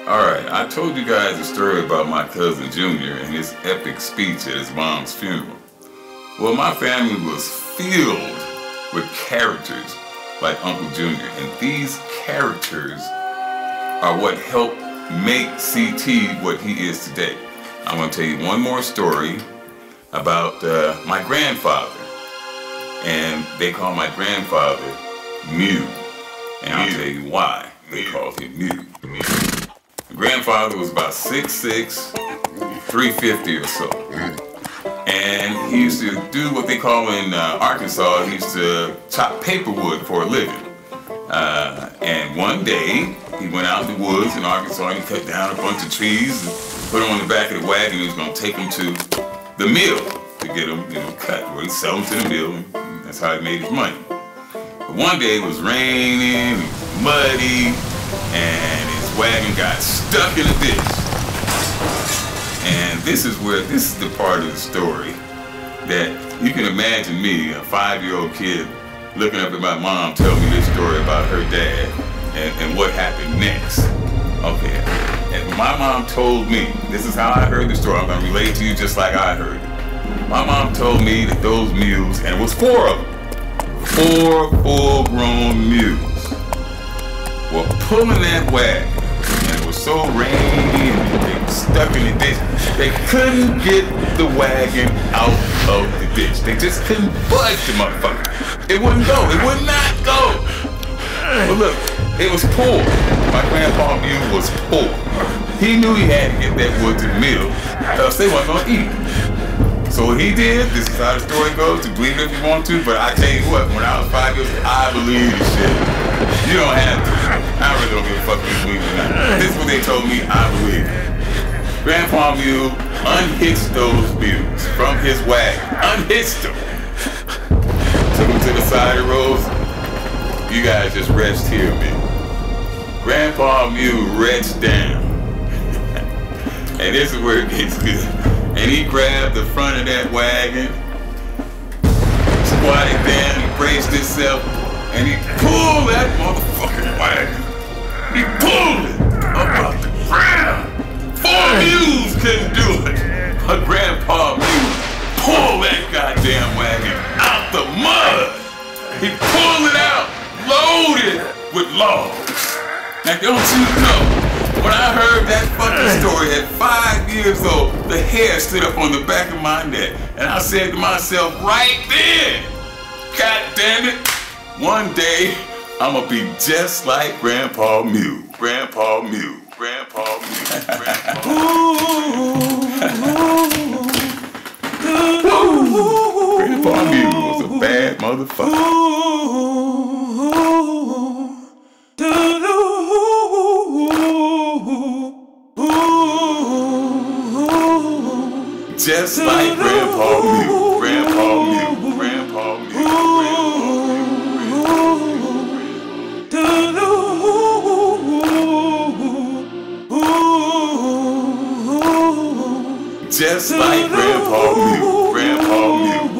Alright, I told you guys a story about my cousin Junior and his epic speech at his mom's funeral. Well, my family was filled with characters like Uncle Junior, and these characters are what helped make CT what he is today. I'm going to tell you one more story about my grandfather, and they call my grandfather Mew, and I'll tell you why they called him Mew. My grandfather was about 6'6", 350 or so, and he used to do what they call in Arkansas, he used to chop paperwood for a living. And one day, he went out in the woods in Arkansas and he cut down a bunch of trees and put them on the back of the wagon. He was going to take them to the mill to get them, cut. Well, he'd sell them to the mill, and that's how he made his money. But one day it was raining, it was muddy, and his wagon got stuck in a ditch. And this is the part of the story that you can imagine me, a 5-year-old kid, looking up at my mom telling me this story about her dad and what happened next. Okay, and my mom told me, this is how I heard the story, I'm going to relate it to you just like I heard it. My mom told me that those mules, and it was 4 of them, 4 full-grown mules, were pulling that wagon, and it was so rainy and they were stuck in the ditch, they couldn't get the wagon out of the ditch. They just couldn't budge the motherfucker. It wouldn't go. It would not go. But look, it was poor. My grandpa Mew was poor. He knew he had to get that wood to the mill, else they weren't going to eat it. So what he did, this is how the story goes, to believe it if you want to, but I tell you what, when I was 5 years old, I believed this shit. You don't have to. I really don't give a fuck if you believe it or not. This is what they told me, I believe it. Grandpa Mew unhitched those mules from his wagon. Unhitched them. Took them to the side of the road. You guys just rest here a minute. Grandpa Mew reached down. And this is where it gets good. And he grabbed the front of that wagon, squatted down, he braced himself, and he pulled that motherfucking wagon. He pulled it up off the ground. 4 mules couldn't do it. But Grandpa Mew pulled that goddamn wagon out the mud. He pulled it out, loaded with logs. Now don't you know, when I heard that fucking story at 5 years old, the hair stood up on the back of my neck. And I said to myself right then, God damn it, one day I'm gonna be just like Grandpa Mew. Grandpa Mew. Grandpa Mew. Grandpa Mew. Grandpa Mew was a bad motherfucker. Just like Grandpa Mew, Grandpa Mew, Grandpa Mew, just like Grandpa Mew, Grandpa Mew.